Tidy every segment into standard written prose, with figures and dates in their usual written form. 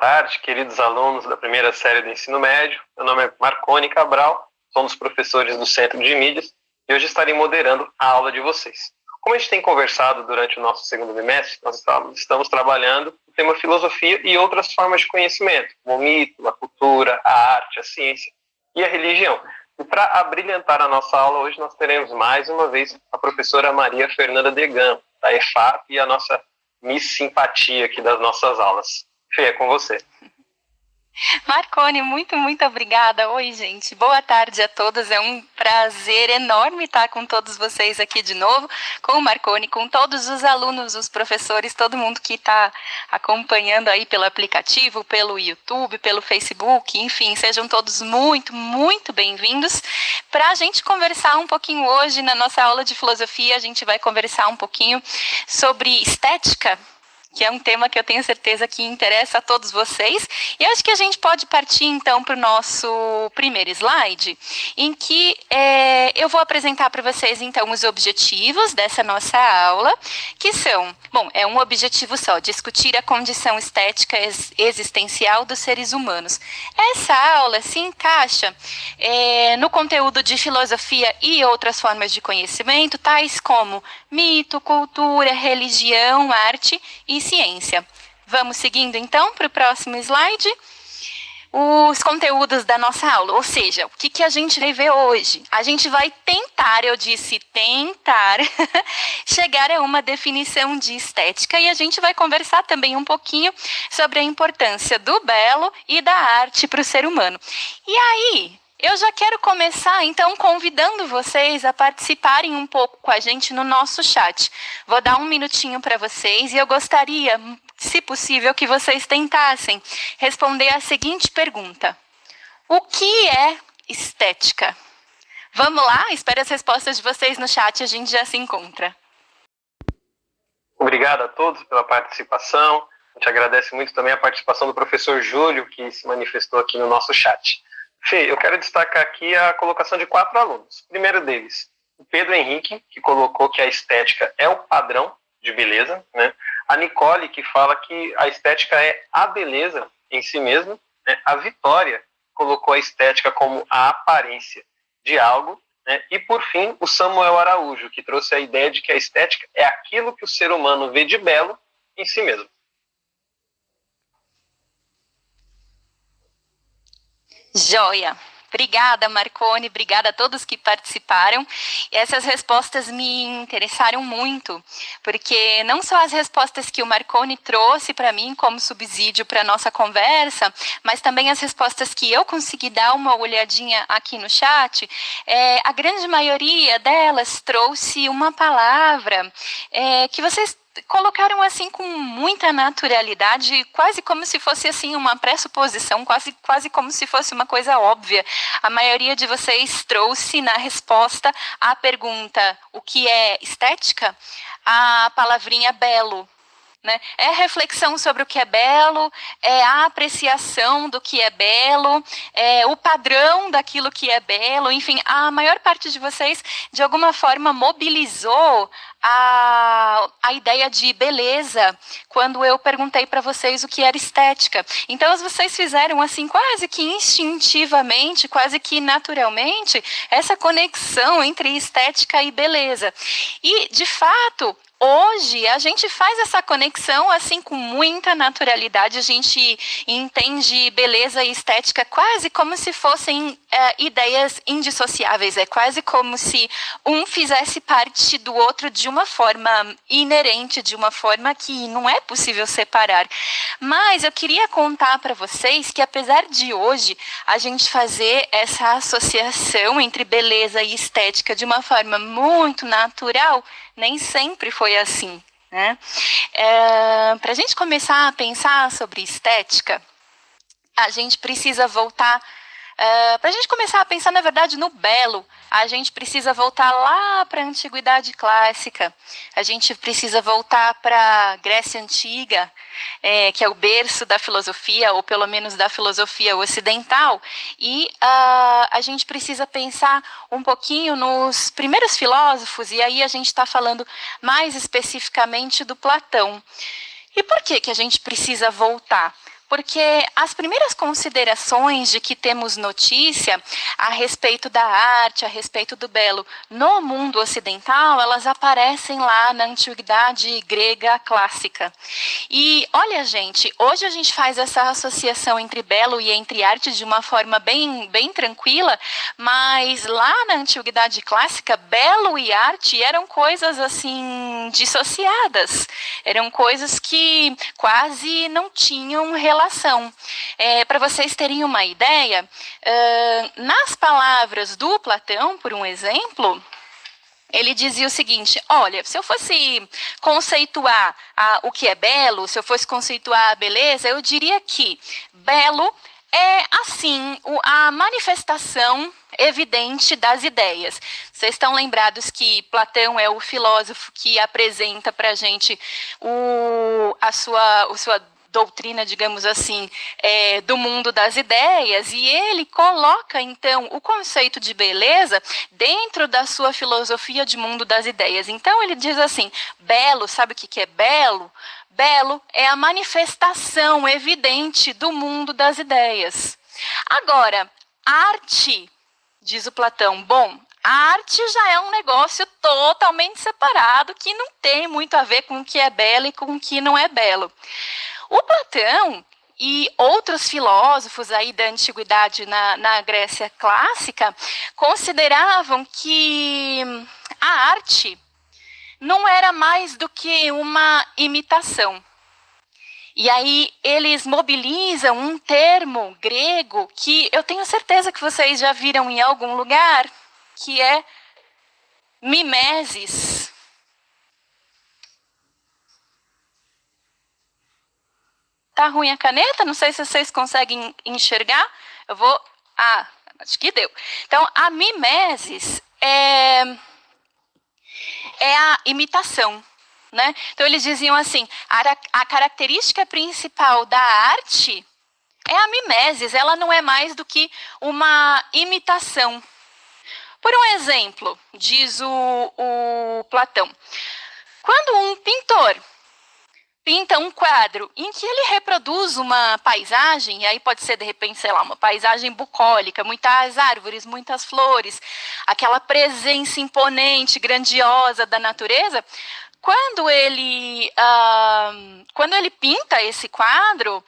tarde, queridos alunos da primeira série do ensino médio. Meu nome é Marconi Cabral, sou um dos professores do Centro de Mídias e hoje estarei moderando a aula de vocês. Como a gente tem conversado durante o nosso segundo bimestre, nós estamos trabalhando o tema filosofia e outras formas de conhecimento, como o mito, a cultura, a arte, a ciência e a religião. E para abrilhantar a nossa aula, hoje nós teremos mais uma vez a professora Maria Fernanda Degan, da EFAP, e a nossa Miss Simpatia aqui das nossas aulas. Fê, é com você. Marconi, muito obrigada. Oi, gente. Boa tarde a todos. É um prazer enorme estar com todos vocês aqui de novo, com o Marconi, com todos os alunos, os professores, todo mundo que está acompanhando aí pelo aplicativo, pelo YouTube, pelo Facebook, enfim, sejam todos muito bem-vindos. Para a gente conversar um pouquinho hoje, na nossa aula de filosofia, a gente vai conversar um pouquinho sobre estética, que é um tema que eu tenho certeza que interessa a todos vocês. E eu acho que a gente pode partir, então, para o nosso primeiro slide, em que eu vou apresentar para vocês, então, os objetivos dessa nossa aula, que são, é um objetivo só, discutir a condição estética existencial dos seres humanos. Essa aula se encaixa no conteúdo de filosofia e outras formas de conhecimento, tais como mito, cultura, religião, arte e ciência. Vamos seguindo então para o próximo slide. Os conteúdos da nossa aula, ou seja, o que a gente vai ver hoje? A gente vai tentar, eu disse tentar, chegar a uma definição de estética, e a gente vai conversar também um pouquinho sobre a importância do belo e da arte para o ser humano. E aí, eu já quero começar, então, convidando vocês a participarem um pouco com a gente no nosso chat. Vou dar um minutinho para vocês e eu gostaria, se possível, que vocês tentassem responder a seguinte pergunta: o que é estética? Vamos lá? Espero as respostas de vocês no chat e a gente já se encontra. Obrigado a todos pela participação. A gente agradece muito também a participação do professor Júlio, que se manifestou aqui no nosso chat. Fê, eu quero destacar aqui a colocação de 4 alunos. O primeiro deles, o Pedro Henrique, que colocou que a estética é o padrão de beleza, né? A Nicole, que fala que a estética é a beleza em si mesma, né? A Vitória colocou a estética como a aparência de algo, né? E, por fim, o Samuel Araújo, que trouxe a ideia de que a estética é aquilo que o ser humano vê de belo em si mesmo. Joia! Obrigada, Marconi, obrigada a todos que participaram. Essas respostas me interessaram muito, porque não só as respostas que o Marconi trouxe para mim como subsídio para a nossa conversa, mas também as respostas que eu consegui dar uma olhadinha aqui no chat, a grande maioria delas trouxe uma palavra que vocês colocaram assim com muita naturalidade, quase como se fosse assim uma pressuposição, quase como se fosse uma coisa óbvia. A maioria de vocês trouxe na resposta à pergunta o que é estética, a palavrinha belo. Né? É reflexão sobre o que é belo, é a apreciação do que é belo, é o padrão daquilo que é belo, enfim, a maior parte de vocês, de alguma forma, mobilizou a ideia de beleza quando eu perguntei para vocês o que era estética. Então, vocês fizeram assim, quase que instintivamente, quase que naturalmente, essa conexão entre estética e beleza. E, de fato, hoje, a gente faz essa conexão assim com muita naturalidade, a gente entende beleza e estética quase como se fossem ideias indissociáveis, é quase como se um fizesse parte do outro de uma forma inerente, de uma forma que não é possível separar. Mas eu queria contar para vocês que, apesar de hoje a gente fazer essa associação entre beleza e estética de uma forma muito natural, nem sempre foi assim, né? Para a gente começar a pensar sobre estética, a gente precisa voltar. Para a gente começar a pensar, na verdade, no belo, a gente precisa voltar lá para a Antiguidade Clássica, a gente precisa voltar para a Grécia Antiga, que é o berço da filosofia, ou pelo menos da filosofia ocidental, e a gente precisa pensar um pouquinho nos primeiros filósofos, e aí a gente está falando mais especificamente do Platão. E por que a gente precisa voltar? porque as primeiras considerações de que temos notícia a respeito da arte, a respeito do belo no mundo ocidental, elas aparecem lá na antiguidade grega clássica. E olha, gente, hoje a gente faz essa associação entre belo e entre arte de uma forma bem tranquila, mas lá na antiguidade clássica, belo e arte eram coisas assim dissociadas, eram coisas que quase não tinham relação. Para vocês terem uma ideia, nas palavras do Platão, por um exemplo, ele dizia o seguinte: olha, se eu fosse conceituar o que é belo, se eu fosse conceituar a beleza, eu diria que belo é, assim, a manifestação evidente das ideias. Vocês estão lembrados que Platão é o filósofo que apresenta para a gente a sua doutrina, digamos assim, do mundo das ideias, e ele coloca, então, o conceito de beleza dentro da sua filosofia de mundo das ideias. Então, ele diz assim, belo, sabe o que é belo? Belo é a manifestação evidente do mundo das ideias. Agora, arte, diz o Platão, bom, a arte já é um negócio totalmente separado, que não tem muito a ver com o que é belo e com o que não é belo. O Platão e outros filósofos aí da antiguidade na Grécia clássica consideravam que a arte não era mais do que uma imitação. E aí eles mobilizam um termo grego que eu tenho certeza que vocês já viram em algum lugar, que é mimesis. Tá ruim a caneta? Não sei se vocês conseguem enxergar. Eu vou... acho que deu. Então, a mimesis é a imitação, né? Então, eles diziam assim, a característica principal da arte é a mimesis, ela não é mais do que uma imitação. Por um exemplo, diz o Platão, quando um pintor pinta um quadro em que ele reproduz uma paisagem, e aí pode ser, de repente, sei lá, uma paisagem bucólica, muitas árvores, muitas flores, aquela presença imponente, grandiosa da natureza, quando ele pinta esse quadro,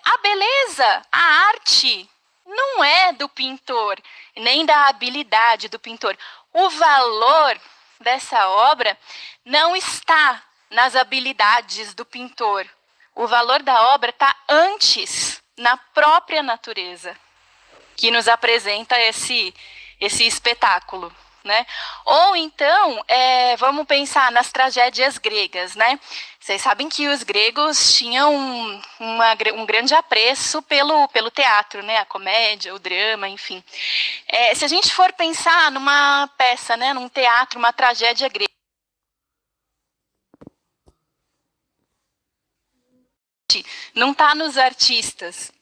a beleza, a arte, não é do pintor, nem da habilidade do pintor. O valor dessa obra não está nas habilidades do pintor. O valor da obra está antes, na própria natureza, que nos apresenta esse espetáculo, né? Ou então, vamos pensar nas tragédias gregas, né? Vocês sabem que os gregos tinham um grande apreço pelo teatro, né? A comédia, o drama, enfim. Se a gente for pensar numa peça, né? Num teatro, uma tragédia grega, não está nos artistas.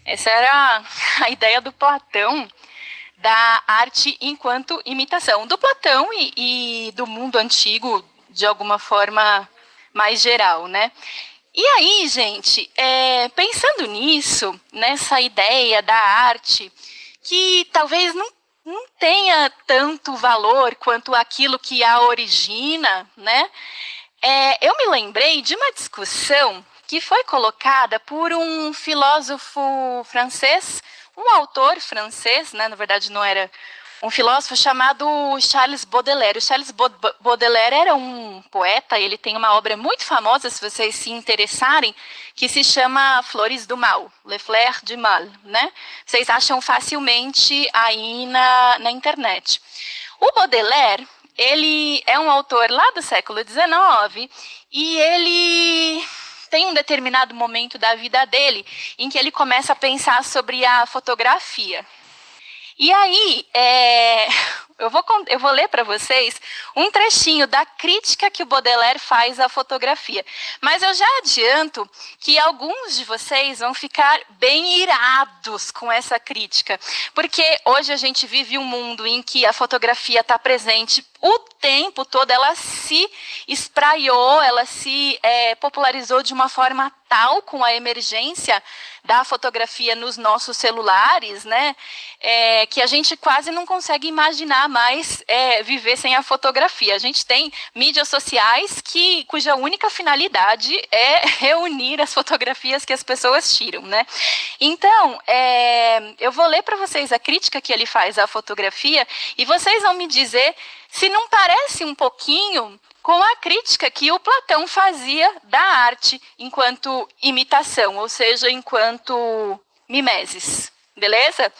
Essa era a ideia do Platão, da arte enquanto imitação. Do Platão e do mundo antigo, de alguma forma mais geral, né? E aí, gente, pensando nisso, nessa ideia da arte, que talvez não tenha tanto valor quanto aquilo que a origina, né? Eu me lembrei de uma discussão que foi colocada por um filósofo francês, um autor francês, né, na verdade não era um filósofo, chamado Charles Baudelaire. O Charles Baudelaire era um poeta, ele tem uma obra muito famosa, se vocês se interessarem, que se chama Flores do Mal, Les Fleurs du Mal, né? Vocês acham facilmente aí na internet. O Baudelaire, ele é um autor lá do século XIX e ele tem um determinado momento da vida dele em que ele começa a pensar sobre a fotografia. E aí, Eu vou ler para vocês um trechinho da crítica que o Baudelaire faz à fotografia. Mas eu já adianto que alguns de vocês vão ficar bem irados com essa crítica, porque hoje a gente vive um mundo em que a fotografia está presente o tempo todo, ela se espraiou, ela se popularizou de uma forma tal com a emergência da fotografia nos nossos celulares, né, que a gente quase não consegue imaginar mais viver sem a fotografia. A gente tem mídias sociais cuja única finalidade é reunir as fotografias que as pessoas tiram, né? Então, eu vou ler para vocês a crítica que ele faz à fotografia e vocês vão me dizer se não parece um pouquinho com a crítica que o Platão fazia da arte enquanto imitação, ou seja, enquanto mimeses, beleza?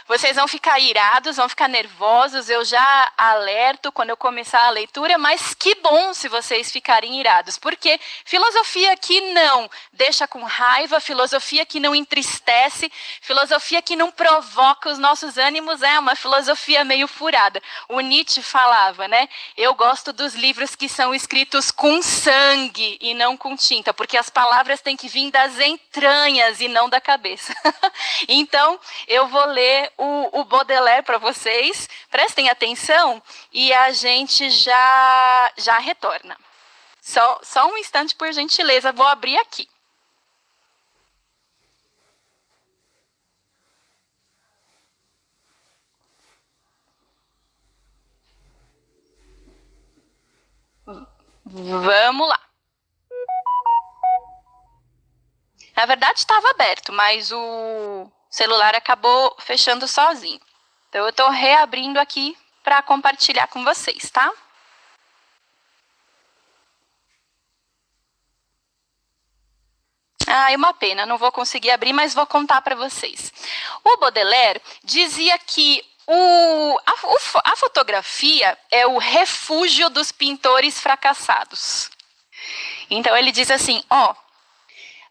Vocês vão ficar irados, vão ficar nervosos, eu já alerto quando eu começar a leitura, mas que bom se vocês ficarem irados, porque filosofia que não deixa com raiva, filosofia que não entristece, filosofia que não provoca os nossos ânimos é uma filosofia meio furada. O Nietzsche falava, né? Eu gosto dos livros que são escritos com sangue e não com tinta, porque as palavras têm que vir das entranhas e não da cabeça. Então, eu vou ler o Baudelaire para vocês, prestem atenção e a gente já retorna. Só um instante, por gentileza, vou abrir aqui. Vamos lá. Na verdade, estava aberto, mas o celular acabou fechando sozinho. Então, eu estou reabrindo aqui para compartilhar com vocês, tá? É uma pena, não vou conseguir abrir, mas vou contar para vocês. O Baudelaire dizia que a fotografia é o refúgio dos pintores fracassados. Então, ele diz assim,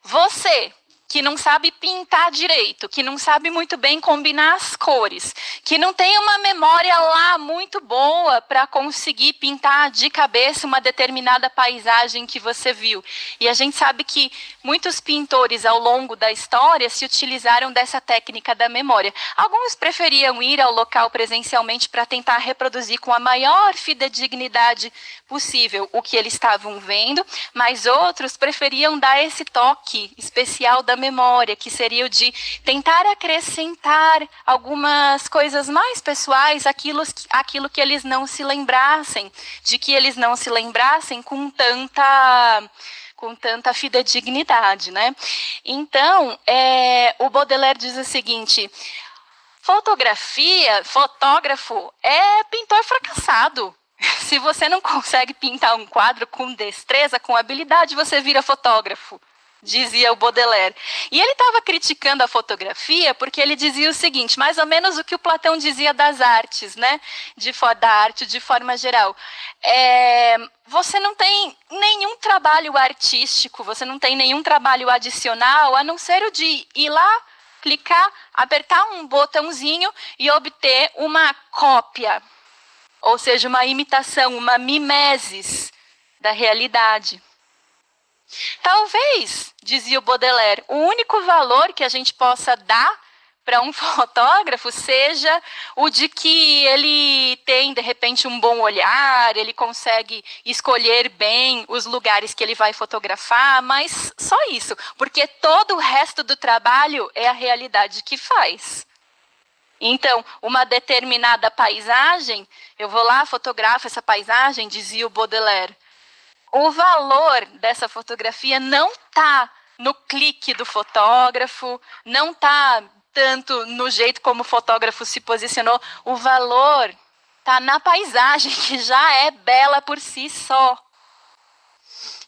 você que não sabe pintar direito, que não sabe muito bem combinar as cores, que não tem uma memória lá muito boa para conseguir pintar de cabeça uma determinada paisagem que você viu. E a gente sabe que muitos pintores ao longo da história se utilizaram dessa técnica da memória. Alguns preferiam ir ao local presencialmente para tentar reproduzir com a maior fidedignidade possível o que eles estavam vendo, mas outros preferiam dar esse toque especial da memória, que seria o de tentar acrescentar algumas coisas mais pessoais, aquilo que eles não se lembrassem, de que eles não se lembrassem com tanta fidedignidade, né? Então, o Baudelaire diz o seguinte: fotógrafo é pintor fracassado. Se você não consegue pintar um quadro com destreza, com habilidade, você vira fotógrafo, dizia o Baudelaire. E ele estava criticando a fotografia porque ele dizia o seguinte, mais ou menos o que o Platão dizia das artes, né? Da arte de forma geral. Você não tem nenhum trabalho artístico, você não tem nenhum trabalho adicional, a não ser o de ir lá, clicar, apertar um botãozinho e obter uma cópia. Ou seja, uma imitação, uma mimesis da realidade. Talvez, dizia o Baudelaire, o único valor que a gente possa dar para um fotógrafo seja o de que ele tem, de repente, um bom olhar, ele consegue escolher bem os lugares que ele vai fotografar, mas só isso, porque todo o resto do trabalho é a realidade que faz. Então, uma determinada paisagem, eu vou lá, fotografo essa paisagem, dizia o Baudelaire. O valor dessa fotografia não está no clique do fotógrafo, não está tanto no jeito como o fotógrafo se posicionou. O valor está na paisagem, que já é bela por si só.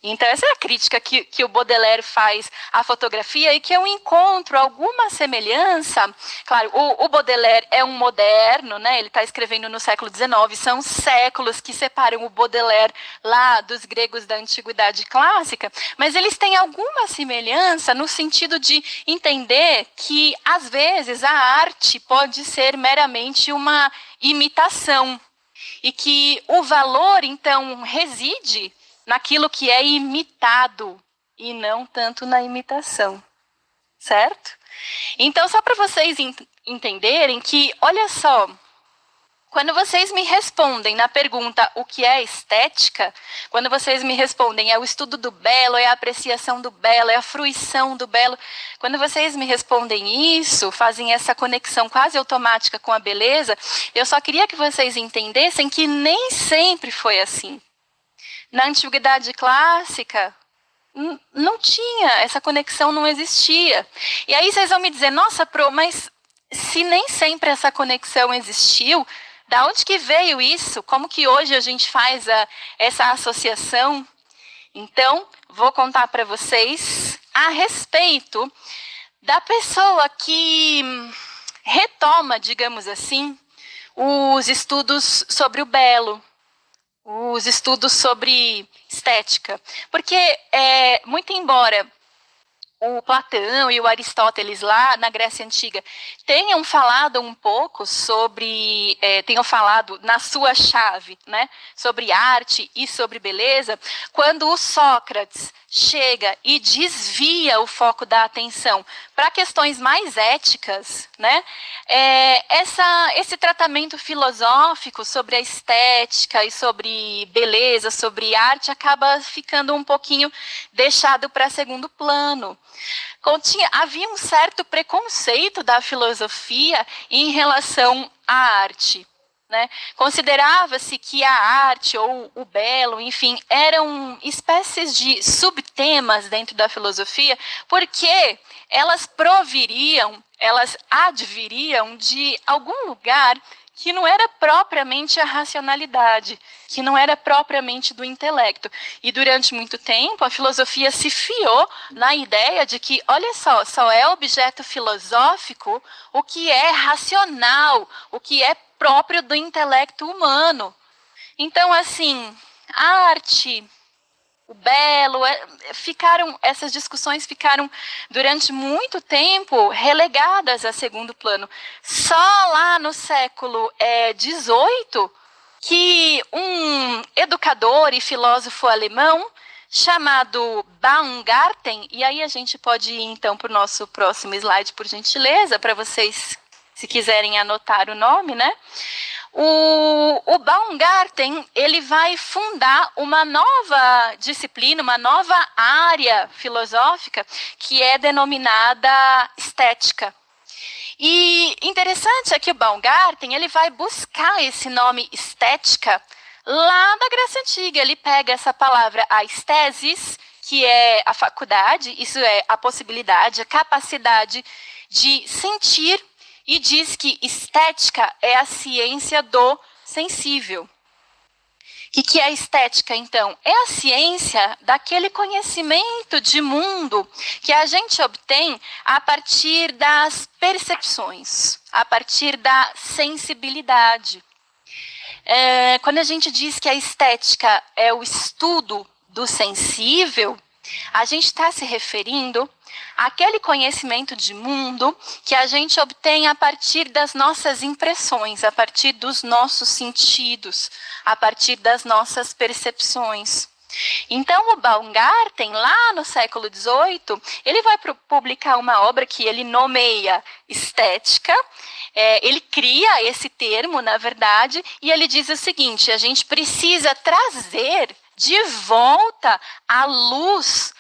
Então, essa é a crítica que o Baudelaire faz à fotografia e que eu encontro alguma semelhança. Claro, o Baudelaire é um moderno, né? Ele está escrevendo no século XIX, são séculos que separam o Baudelaire lá dos gregos da Antiguidade Clássica, mas eles têm alguma semelhança no sentido de entender que, às vezes, a arte pode ser meramente uma imitação e que o valor, então, reside naquilo que é imitado e não tanto na imitação, certo? Então, só para vocês entenderem que, olha só, quando vocês me respondem na pergunta o que é estética, quando vocês me respondem é o estudo do belo, é a apreciação do belo, é a fruição do belo, quando vocês me respondem isso, fazem essa conexão quase automática com a beleza, eu só queria que vocês entendessem que nem sempre foi assim. Na Antiguidade Clássica, não tinha, essa conexão não existia. E aí vocês vão me dizer, nossa, Pro, mas se nem sempre essa conexão existiu, da onde que veio isso? Como que hoje a gente faz essa associação? Então, vou contar para vocês a respeito da pessoa que retoma, digamos assim, os estudos sobre o belo, os estudos sobre estética. Porque, muito embora o Platão e o Aristóteles lá na Grécia Antiga tenham falado um pouco sobre, tenham falado na sua chave, né, sobre arte e sobre beleza, quando o Sócrates chega e desvia o foco da atenção para questões mais éticas, né, esse tratamento filosófico sobre a estética e sobre beleza, sobre arte, acaba ficando um pouquinho deixado para segundo plano. Havia um certo preconceito da filosofia em relação à arte, né? Considerava-se que a arte ou o belo, enfim, eram espécies de subtemas dentro da filosofia, porque elas elas adviriam de algum lugar que não era propriamente a racionalidade, que não era propriamente do intelecto. E durante muito tempo a filosofia se fiou na ideia de que, olha só é objeto filosófico o que é racional, o que é próprio do intelecto humano. Então, assim, a arte, o belo, essas discussões ficaram durante muito tempo relegadas a segundo plano. Só lá no século XVIII que um educador e filósofo alemão chamado Baumgarten, e aí a gente pode ir então para o nosso próximo slide, por gentileza, para vocês, se quiserem anotar o nome, né? O Baumgarten, ele vai fundar uma nova disciplina, uma nova área filosófica que é denominada estética. E interessante é que o Baumgarten, ele vai buscar esse nome estética lá da Grécia Antiga. Ele pega essa palavra aesthesis, que é a faculdade, isso é a possibilidade, a capacidade de sentir, e diz que estética é a ciência do sensível. O que é estética, então? É a ciência daquele conhecimento de mundo que a gente obtém a partir das percepções, a partir da sensibilidade. Quando a gente diz que a estética é o estudo do sensível, a gente está se referindo àquele conhecimento de mundo que a gente obtém a partir das nossas impressões, a partir dos nossos sentidos, a partir das nossas percepções. Então, o Baumgarten, lá no século XVIII, ele vai publicar uma obra que ele nomeia estética. Ele cria esse termo, na verdade, e ele diz o seguinte: a gente precisa trazer de volta à luz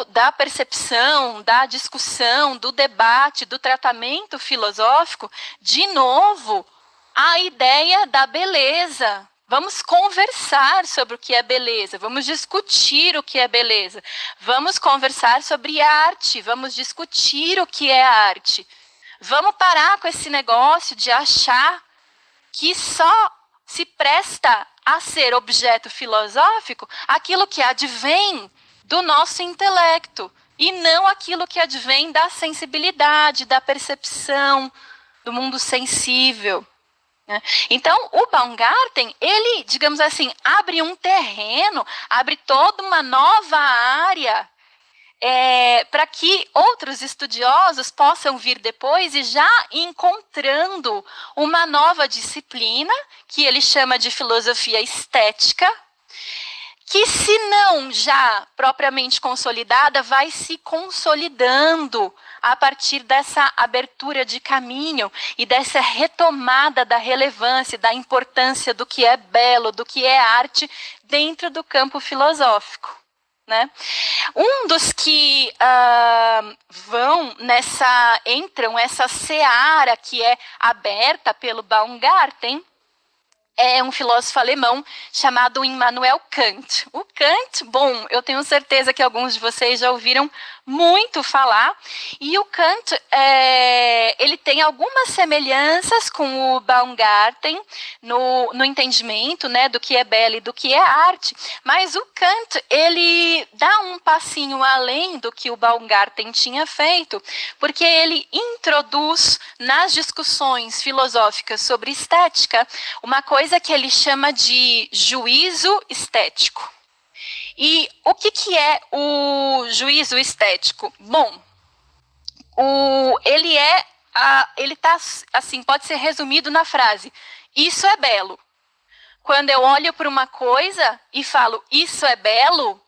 da percepção, da discussão, do debate, do tratamento filosófico, de novo, a ideia da beleza. Vamos conversar sobre o que é beleza, vamos discutir o que é beleza, vamos conversar sobre arte, vamos discutir o que é arte. Vamos parar com esse negócio de achar que só se presta a ser objeto filosófico aquilo que advém do nosso intelecto, e não aquilo que advém da sensibilidade, da percepção, do mundo sensível. Então, o Baumgarten, ele, digamos assim, abre um terreno, abre toda uma nova área para que outros estudiosos possam vir depois e já encontrando uma nova disciplina, que ele chama de filosofia estética, que, se não já propriamente consolidada, vai se consolidando a partir dessa abertura de caminho e dessa retomada da relevância, da importância do que é belo, do que é arte dentro do campo filosófico. Né? Um dos que entram nessa seara que é aberta pelo Baumgarten é um filósofo alemão chamado Immanuel Kant. O Kant, bom, eu tenho certeza que alguns de vocês já ouviram muito falar, e o Kant, ele tem algumas semelhanças com o Baumgarten no entendimento, né, do que é belo e do que é arte, mas o Kant, ele dá um passinho além do que o Baumgarten tinha feito, porque ele introduz nas discussões filosóficas sobre estética uma coisa que ele chama de juízo estético. E o que é o juízo estético? Bom, ele tá assim, pode ser resumido na frase: isso é belo. Quando eu olho para uma coisa e falo isso é belo,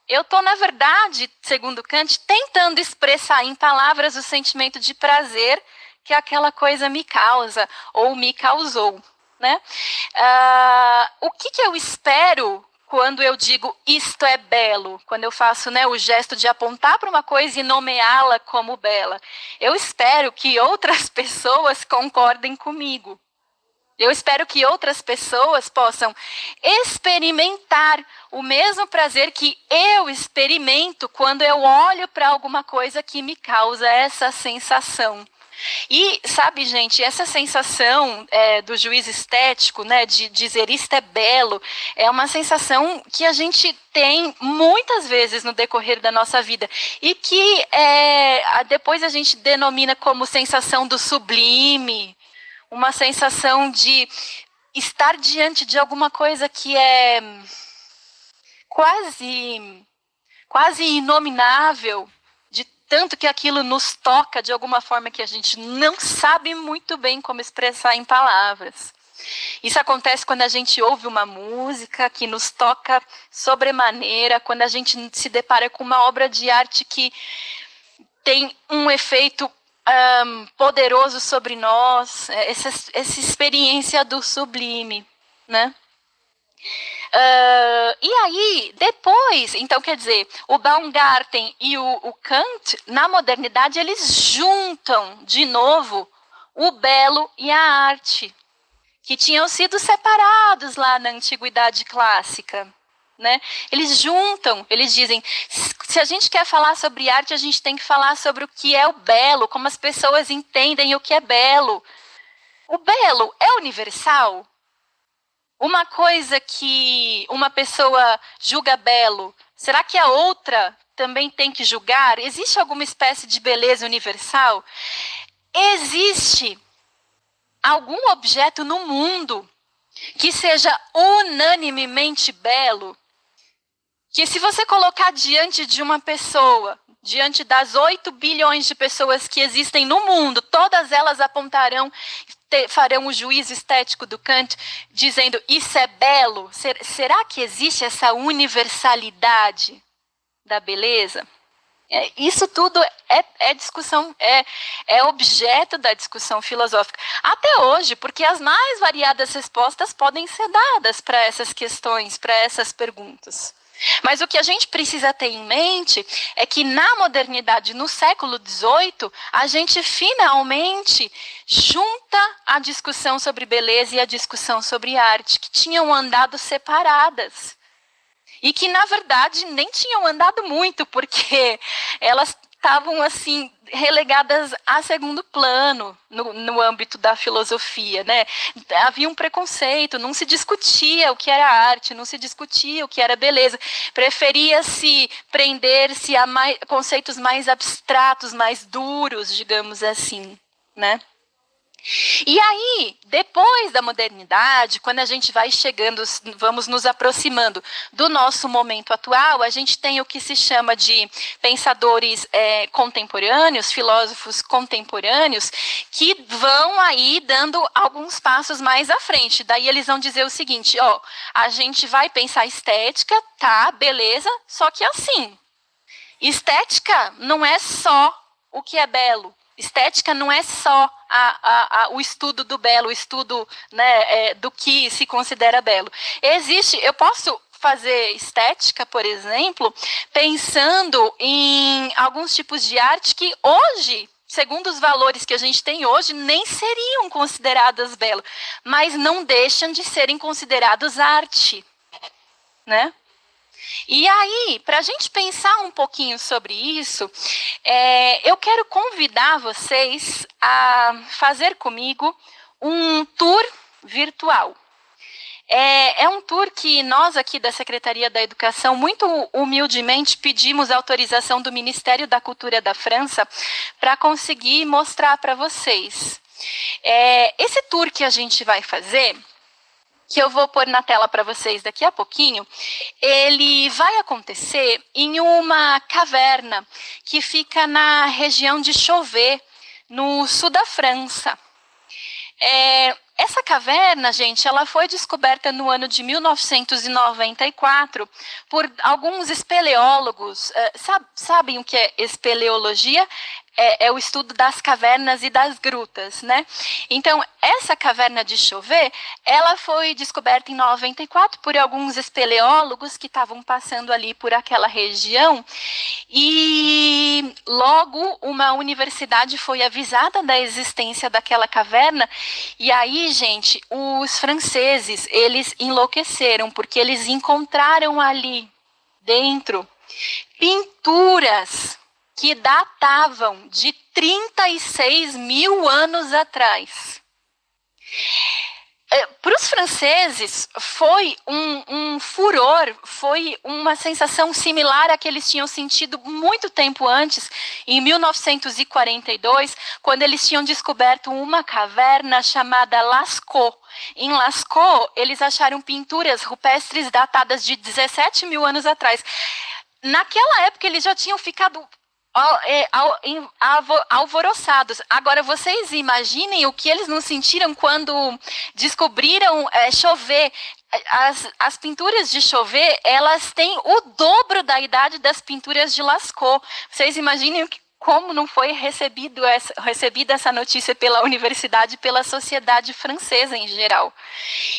eu estou, na verdade, segundo Kant, tentando expressar em palavras o sentimento de prazer que aquela coisa me causa ou me causou. Né? O que eu espero quando eu digo isto é belo, quando eu faço, né, o gesto de apontar para uma coisa e nomeá-la como bela? Eu espero que outras pessoas concordem comigo. Eu espero que outras pessoas possam experimentar o mesmo prazer que eu experimento quando eu olho para alguma coisa que me causa essa sensação. E, sabe, gente, essa sensação do juízo estético, né, de dizer isto é belo, é uma sensação que a gente tem muitas vezes no decorrer da nossa vida e que depois a gente denomina como sensação do sublime, uma sensação de estar diante de alguma coisa que é quase inominável, tanto que aquilo nos toca de alguma forma que a gente não sabe muito bem como expressar em palavras. Isso acontece quando a gente ouve uma música que nos toca sobremaneira, quando a gente se depara com uma obra de arte que tem um efeito poderoso sobre nós, essa experiência do sublime, né? E aí, depois, então, quer dizer, o Baumgarten e o Kant, na modernidade, eles juntam de novo o belo e a arte, que tinham sido separados lá na antiguidade clássica. Né? Eles juntam, eles dizem, se a gente quer falar sobre arte, a gente tem que falar sobre o que é o belo, como as pessoas entendem o que é belo. O belo é universal? Uma coisa que uma pessoa julga belo, será que a outra também tem que julgar? Existe alguma espécie de beleza universal? Existe algum objeto no mundo que seja unanimemente belo? Que se você colocar diante de uma pessoa, diante das 8 bilhões de pessoas que existem no mundo, todas elas apontarão, farão o juízo estético do Kant, dizendo isso é belo? Será que existe essa universalidade da beleza? Isso tudo é discussão, é objeto da discussão filosófica. Até hoje, porque as mais variadas respostas podem ser dadas para essas questões, para essas perguntas. Mas o que a gente precisa ter em mente é que na modernidade, no século XVIII, a gente finalmente junta a discussão sobre beleza e a discussão sobre arte, que tinham andado separadas. E que, na verdade, nem tinham andado muito, porque elas estavam assim relegadas a segundo plano no âmbito da filosofia, né? Havia um preconceito, não se discutia o que era arte, não se discutia o que era beleza, preferia-se prender-se a conceitos mais abstratos, mais duros, digamos assim, né? E aí, depois da modernidade, quando a gente vai chegando, vamos nos aproximando do nosso momento atual, a gente tem o que se chama de pensadores contemporâneos, filósofos contemporâneos, que vão aí dando alguns passos mais à frente. Daí eles vão dizer o seguinte, ó, a gente vai pensar estética, tá, beleza, só que assim, estética não é só o que é belo. Estética não é só o estudo do belo, o estudo, né, do que se considera belo. Eu posso fazer estética, por exemplo, pensando em alguns tipos de arte que hoje, segundo os valores que a gente tem hoje, nem seriam consideradas belos, mas não deixam de serem considerados arte, né? E aí, para a gente pensar um pouquinho sobre isso, eu quero convidar vocês a fazer comigo um tour virtual. É um tour que nós aqui da Secretaria da Educação, muito humildemente, pedimos autorização do Ministério da Cultura da França para conseguir mostrar para vocês. Esse tour que a gente vai fazer, que eu vou pôr na tela para vocês daqui a pouquinho, ele vai acontecer em uma caverna que fica na região de Chauvet, no sul da França. Essa caverna, gente, ela foi descoberta no ano de 1994 por alguns espeleólogos. Sabem o que é espeleologia? É o estudo das cavernas e das grutas, né? Então, essa caverna de Chauvet, ela foi descoberta em 94 por alguns espeleólogos que estavam passando ali por aquela região, e logo uma universidade foi avisada da existência daquela caverna, e aí, gente, os franceses, eles enlouqueceram, porque eles encontraram ali dentro pinturas que datavam de 36 mil anos atrás. Para os franceses, foi um furor, foi uma sensação similar à que eles tinham sentido muito tempo antes, em 1942, quando eles tinham descoberto uma caverna chamada Lascaux. Em Lascaux, eles acharam pinturas rupestres datadas de 17 mil anos atrás. Naquela época, eles já tinham ficado alvoroçados. Agora, vocês imaginem o que eles não sentiram quando descobriram Chauvet. As pinturas de Chauvet, elas têm o dobro da idade das pinturas de Lascaux. Vocês imaginem como não foi recebida essa notícia pela universidade, pela sociedade francesa em geral.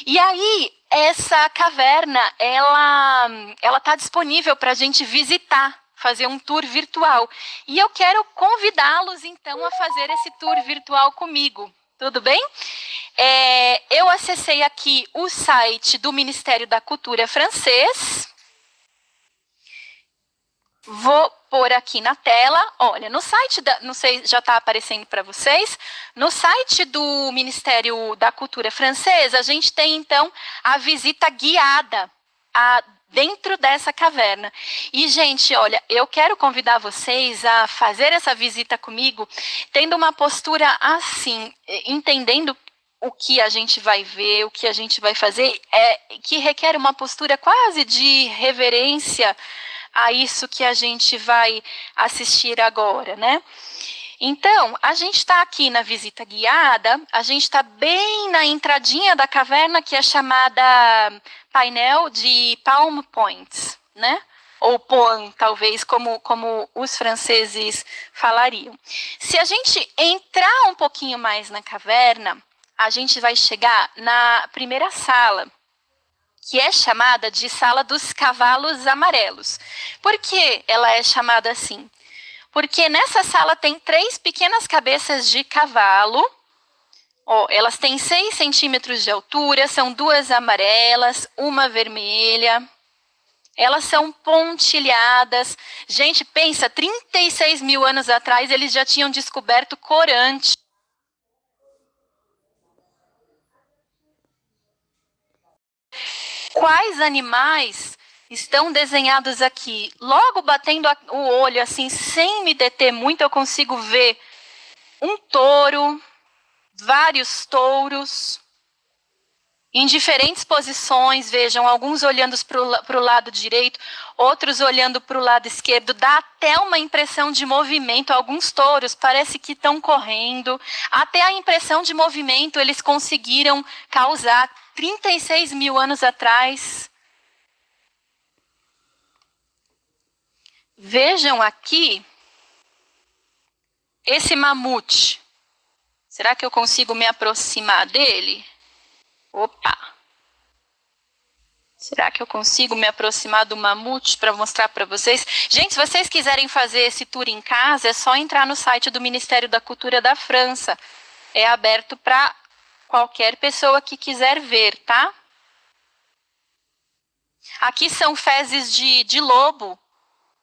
E aí, essa caverna, ela está disponível para a gente visitar, fazer um tour virtual. E eu quero convidá-los, então, a fazer esse tour virtual comigo. Tudo bem? Eu acessei aqui o site do Ministério da Cultura francês. Vou pôr aqui na tela. Olha, no site, não sei, já está aparecendo para vocês, no site do Ministério da Cultura francês, a gente tem, então, a visita guiada dentro dessa caverna. E, gente, olha, eu quero convidar vocês a fazer essa visita comigo, tendo uma postura assim, entendendo o que a gente vai ver, o que a gente vai fazer, que requer uma postura quase de reverência a isso que a gente vai assistir agora, né? Então, a gente está aqui na visita guiada, a gente está bem na entradinha da caverna, que é chamada painel de Palm Points, né? Ou point, talvez, como os franceses falariam. Se a gente entrar um pouquinho mais na caverna, a gente vai chegar na primeira sala, que é chamada de Sala dos Cavalos Amarelos. Por que ela é chamada assim? Porque nessa sala tem 3 pequenas cabeças de cavalo. Elas têm 6 centímetros de altura, são 2 amarelas, uma vermelha. Elas são pontilhadas. Gente, pensa, 36 mil anos atrás eles já tinham descoberto corante. Quais animais estão desenhados aqui? Logo batendo o olho, assim, sem me deter muito, eu consigo ver um touro, vários touros, em diferentes posições, vejam, alguns olhando para o lado direito, outros olhando para o lado esquerdo, dá até uma impressão de movimento, alguns touros parece que estão correndo, até a impressão de movimento eles conseguiram causar 36 mil anos atrás. Vejam aqui, esse mamute, será que eu consigo me aproximar dele? Opa! Será que eu consigo me aproximar do mamute para mostrar para vocês? Gente, se vocês quiserem fazer esse tour em casa, é só entrar no site do Ministério da Cultura da França. É aberto para qualquer pessoa que quiser ver, tá? Aqui são fezes de lobo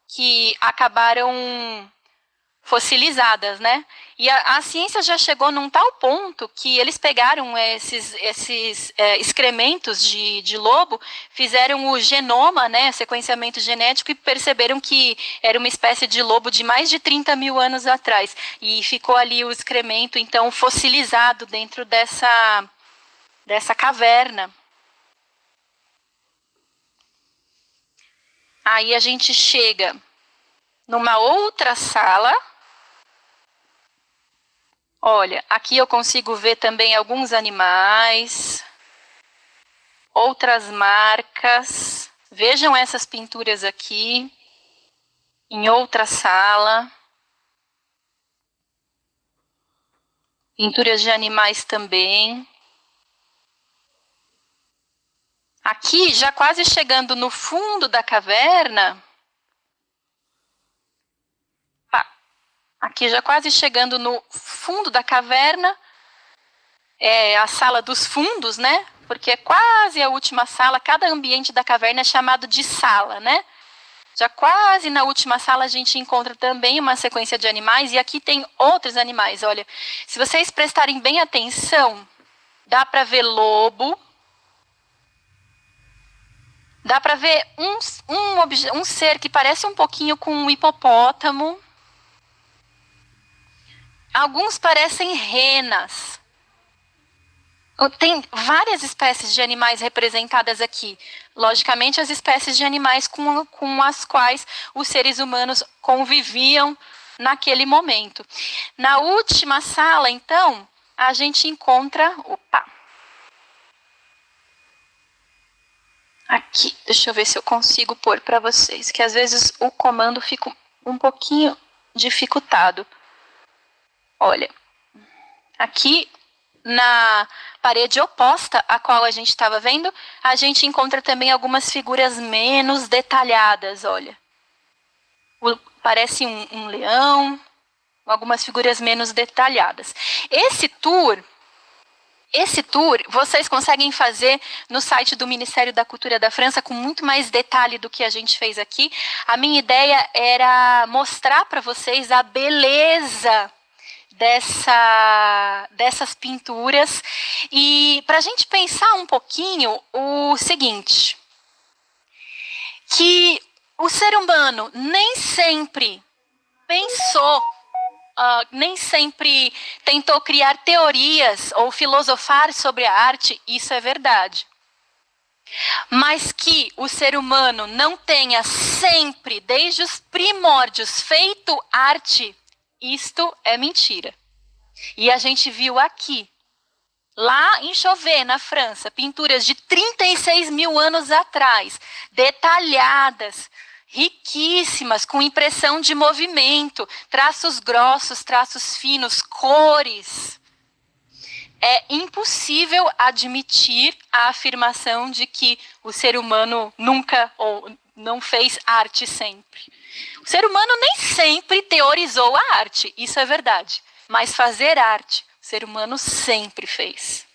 que acabaram fossilizadas, né? E a ciência já chegou num tal ponto que eles pegaram esses excrementos de lobo, fizeram o genoma, né, sequenciamento genético, e perceberam que era uma espécie de lobo de mais de 30 mil anos atrás. E ficou ali o excremento, então, fossilizado dentro dessa caverna. Aí a gente chega numa outra sala. Olha, aqui eu consigo ver também alguns animais, outras marcas. Vejam essas pinturas aqui, em outra sala. Pinturas de animais também. Aqui, já quase chegando no fundo da caverna. Aqui já quase chegando no fundo da caverna, é a sala dos fundos, né? Porque é quase a última sala, cada ambiente da caverna é chamado de sala, né? Já quase na última sala a gente encontra também uma sequência de animais, e aqui tem outros animais. Olha, se vocês prestarem bem atenção, dá para ver lobo, dá para ver um ser que parece um pouquinho com um hipopótamo. Alguns parecem renas. Tem várias espécies de animais representadas aqui. Logicamente, as espécies de animais com as quais os seres humanos conviviam naquele momento. Na última sala, então, a gente encontra... Opa! Aqui, deixa eu ver se eu consigo pôr para vocês, que às vezes o comando fica um pouquinho dificultado. Olha, aqui na parede oposta à qual a gente estava vendo, a gente encontra também algumas figuras menos detalhadas, olha. Parece um leão, algumas figuras menos detalhadas. Esse tour vocês conseguem fazer no site do Ministério da Cultura da França com muito mais detalhe do que a gente fez aqui. A minha ideia era mostrar para vocês a beleza dessas pinturas, e para a gente pensar um pouquinho o seguinte, que o ser humano nem sempre pensou, nem sempre tentou criar teorias ou filosofar sobre a arte, isso é verdade. Mas que o ser humano não tenha sempre, desde os primórdios, feito arte, isto é mentira. E a gente viu aqui, lá em Chauvet, na França, pinturas de 36 mil anos atrás, detalhadas, riquíssimas, com impressão de movimento, traços grossos, traços finos, cores. É impossível admitir a afirmação de que o ser humano nunca ou não fez arte sempre. O ser humano nem sempre teorizou a arte, isso é verdade. Mas fazer arte, o ser humano sempre fez.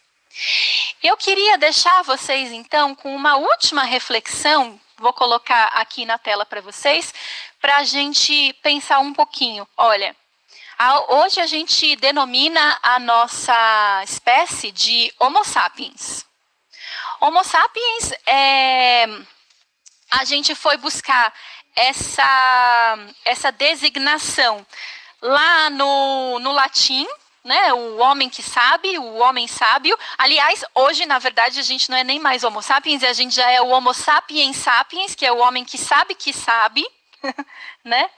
Eu queria deixar vocês, então, com uma última reflexão vou colocar aqui na tela para vocês, para a gente pensar um pouquinho. Olha, hoje a gente denomina a nossa espécie de Homo sapiens. Homo sapiens a gente foi buscar essa designação lá no latim, né? O homem que sabe, o homem sábio. Aliás, hoje, na verdade, a gente não é nem mais Homo sapiens, a gente já é o Homo sapiens sapiens, que é o homem que sabe, né?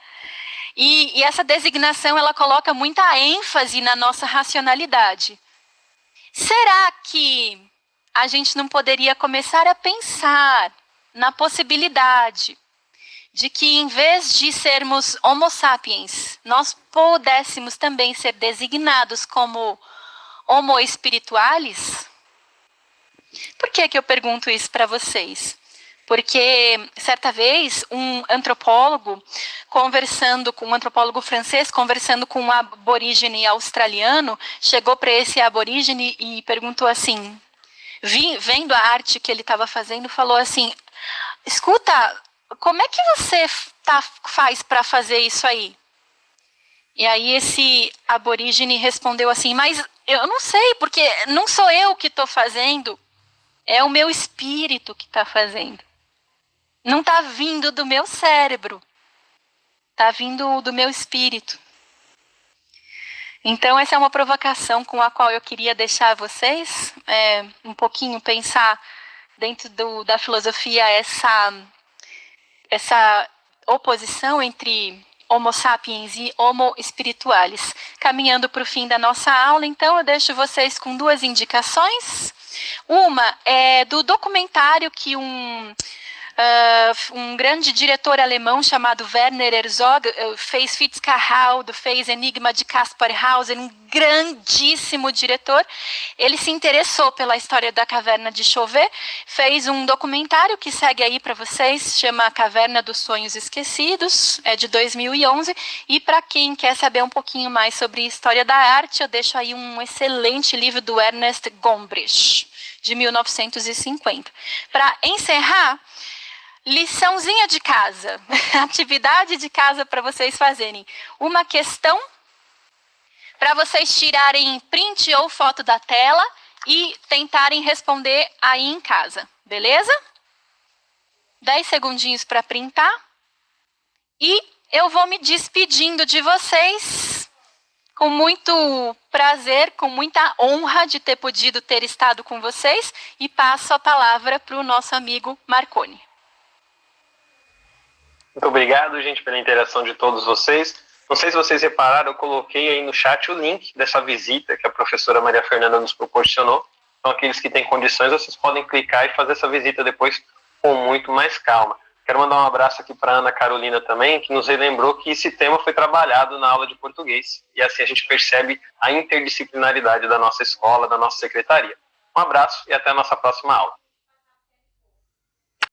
E essa designação, ela coloca muita ênfase na nossa racionalidade. Será que a gente não poderia começar a pensar na possibilidade de que, em vez de sermos Homo sapiens, nós pudéssemos também ser designados como Homo spiritualis? Por que eu pergunto isso para vocês? Porque, certa vez, um antropólogo francês, conversando com um aborígene australiano, chegou para esse aborígene e perguntou assim, vendo a arte que ele estava fazendo, falou assim, escuta, como é que você faz para fazer isso aí? E aí esse aborígene respondeu assim, mas eu não sei, porque não sou eu que estou fazendo, é o meu espírito que está fazendo. Não está vindo do meu cérebro, está vindo do meu espírito. Então essa é uma provocação com a qual eu queria deixar vocês, um pouquinho pensar dentro da filosofia essa oposição entre Homo sapiens e Homo spiritualis. Caminhando para o fim da nossa aula, então eu deixo vocês com duas indicações. Uma é do documentário que um grande diretor alemão chamado Werner Herzog fez Fitzcarraldo, fez Enigma de Caspar Hauser, um grandíssimo diretor. Ele se interessou pela história da Caverna de Chauvet, fez um documentário que segue aí para vocês, chama Caverna dos Sonhos Esquecidos, é de 2011, e para quem quer saber um pouquinho mais sobre história da arte, eu deixo aí um excelente livro do Ernest Gombrich, de 1950. Para encerrar, liçãozinha de casa, atividade de casa para vocês fazerem. Uma questão para vocês tirarem print ou foto da tela e tentarem responder aí em casa, beleza? 10 segundinhos para printar. E eu vou me despedindo de vocês com muito prazer, com muita honra de ter podido ter estado com vocês e passo a palavra para o nosso amigo Marconi. Muito obrigado, gente, pela interação de todos vocês. Não sei se vocês repararam, eu coloquei aí no chat o link dessa visita que a professora Maria Fernanda nos proporcionou. Então, aqueles que têm condições, vocês podem clicar e fazer essa visita depois com muito mais calma. Quero mandar um abraço aqui para a Ana Carolina também, que nos relembrou que esse tema foi trabalhado na aula de português. E assim a gente percebe a interdisciplinaridade da nossa escola, da nossa secretaria. Um abraço e até a nossa próxima aula.